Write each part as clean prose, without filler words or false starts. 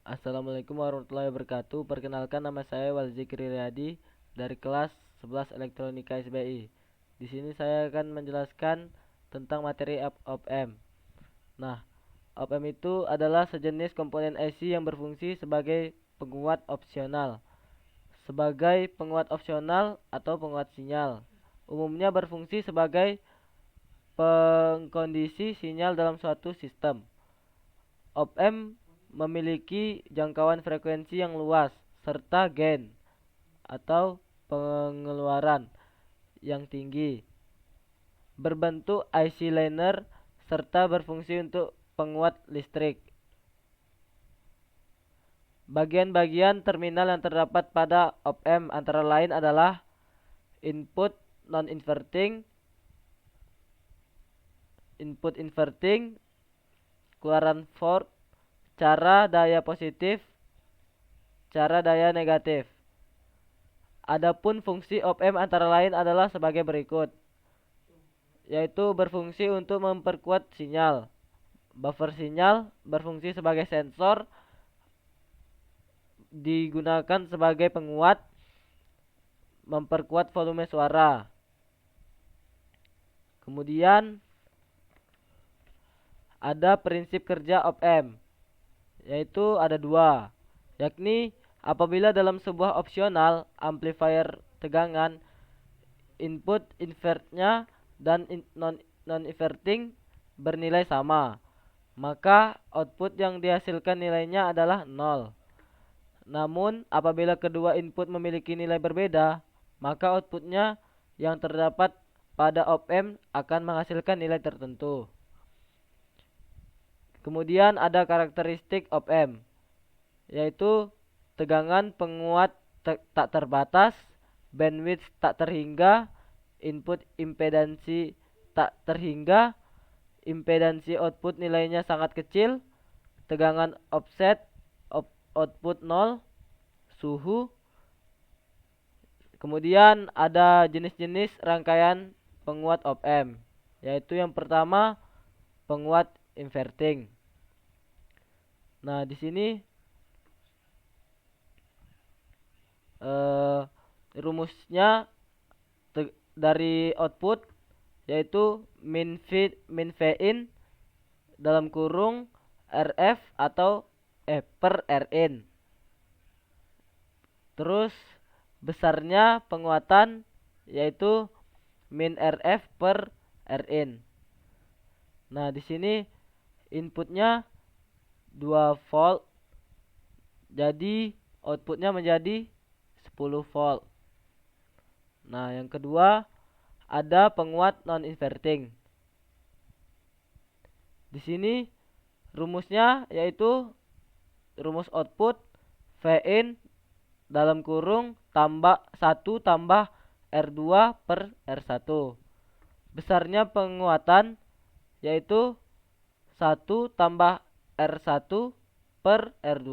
Assalamualaikum warahmatullahi wabarakatuh. Perkenalkan, nama saya Walzikri Riyadi dari kelas 11 Elektronika SBI. Di sini saya akan menjelaskan tentang materi op-amp. Nah, op-amp itu adalah sejenis komponen IC yang berfungsi sebagai penguat opsional. Sebagai penguat opsional atau penguat sinyal, umumnya berfungsi sebagai pengkondisi sinyal dalam suatu sistem. Op-amp memiliki jangkauan frekuensi yang luas serta gain atau pengeluaran yang tinggi, berbentuk IC liner serta berfungsi untuk penguat listrik. Bagian-bagian terminal yang terdapat pada op-amp antara lain adalah input non-inverting, input inverting, keluaran Ford, cara daya positif, cara daya negatif. Adapun fungsi op-amp antara lain adalah sebagai berikut, yaitu berfungsi untuk memperkuat sinyal. Buffer sinyal berfungsi sebagai sensor, digunakan sebagai penguat, memperkuat volume suara. Kemudian ada prinsip kerja op-amp, yaitu ada dua, yakni apabila dalam sebuah opsional amplifier tegangan input invertnya dan non-inverting bernilai sama, maka output yang dihasilkan nilainya adalah 0. Namun apabila kedua input memiliki nilai berbeda, maka outputnya yang terdapat pada op-amp akan menghasilkan nilai tertentu. Kemudian ada karakteristik op-amp, yaitu tegangan penguat tak terbatas, bandwidth tak terhingga, input impedansi tak terhingga, impedansi output nilainya sangat kecil, tegangan offset, output 0, suhu. Kemudian ada jenis-jenis rangkaian penguat op-amp, yaitu yang pertama penguat inverting. Nah, di sini rumusnya dari output yaitu min in dalam kurung RF atau per Rin. Terus besarnya penguatan yaitu min RF per Rin. Nah, di sini inputnya 2 volt. Jadi outputnya menjadi 10 volt. Nah, yang kedua ada penguat non-inverting. Di sini rumusnya yaitu rumus output Vin dalam kurung tambah 1 tambah R2 per R1. Besarnya penguatan yaitu 1 tambah R1 per R2.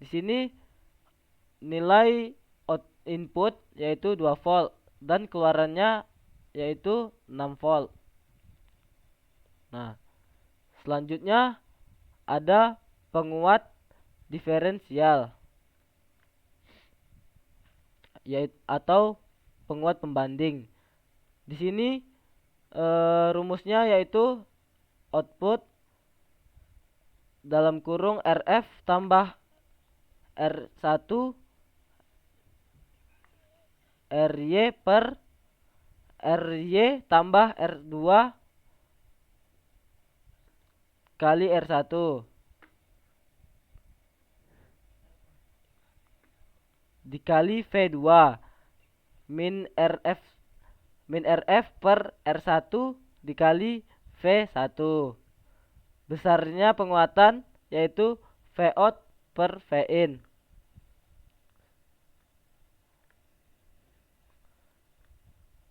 Di sini nilai input yaitu 2 volt dan keluarannya yaitu 6 volt. Nah, selanjutnya ada penguat diferensial yaitu atau penguat pembanding. Di sini rumusnya yaitu output dalam kurung RF tambah R1 RY per RY tambah R2 kali R1 dikali V2 min RF per R1 dikali V1. Besarnya penguatan yaitu Vout per Vin.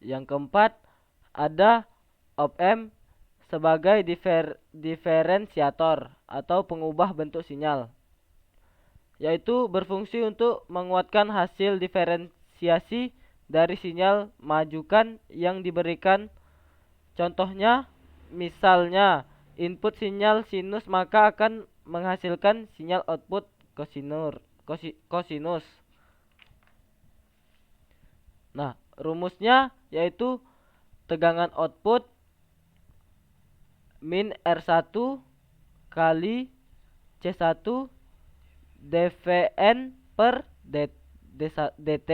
Yang keempat ada op-amp sebagai diferensiator atau pengubah bentuk sinyal, yaitu berfungsi untuk menguatkan hasil diferensiasi dari sinyal majukan yang diberikan. Contohnya, misalnya input sinyal sinus maka akan menghasilkan sinyal output kosinus. Nah, rumusnya yaitu tegangan output min R1 kali C1 dVn per dt.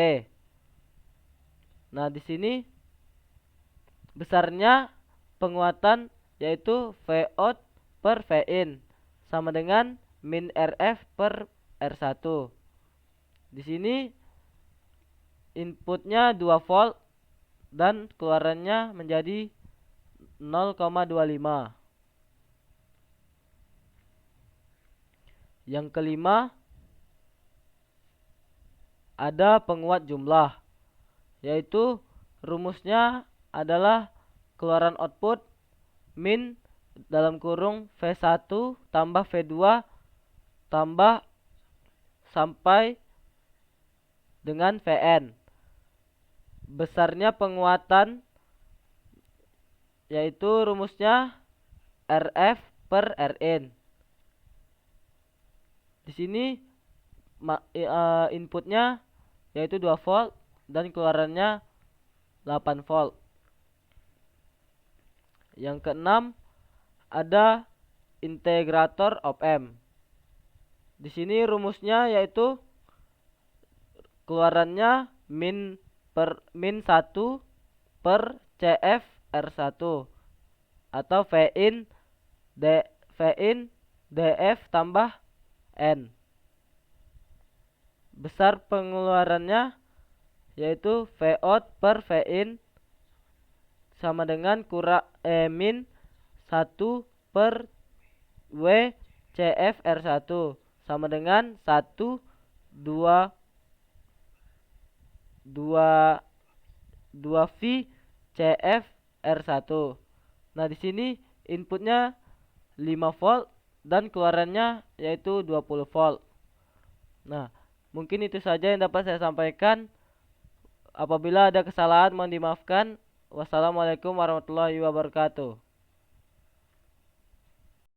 Nah, di sini besarnya penguatan yaitu Vout per Vin sama dengan min Rf per R1. Di sini inputnya 2 volt dan keluarannya menjadi 0,25. Yang kelima, ada penguat jumlah, yaitu rumusnya adalah keluaran output min dalam kurung V1 tambah V2 tambah sampai dengan Vn. Besarnya penguatan yaitu rumusnya Rf per Rin. Di sini inputnya yaitu 2 volt dan keluarannya 8 volt. Yang keenam, ada integrator op-amp. Di sini rumusnya yaitu keluarannya min 1 per CF R1 atau Vin DF tambah N. Besar pengeluarannya yaitu Vout per Vin sama dengan min 1 per W CF R1 sama dengan 1 2 V CF R1. Nah, di sini inputnya 5 volt dan keluarannya yaitu 20 volt. Nah, mungkin itu saja yang dapat saya sampaikan. Apabila ada kesalahan mohon dimaafkan. Wassalamualaikum warahmatullahi wabarakatuh.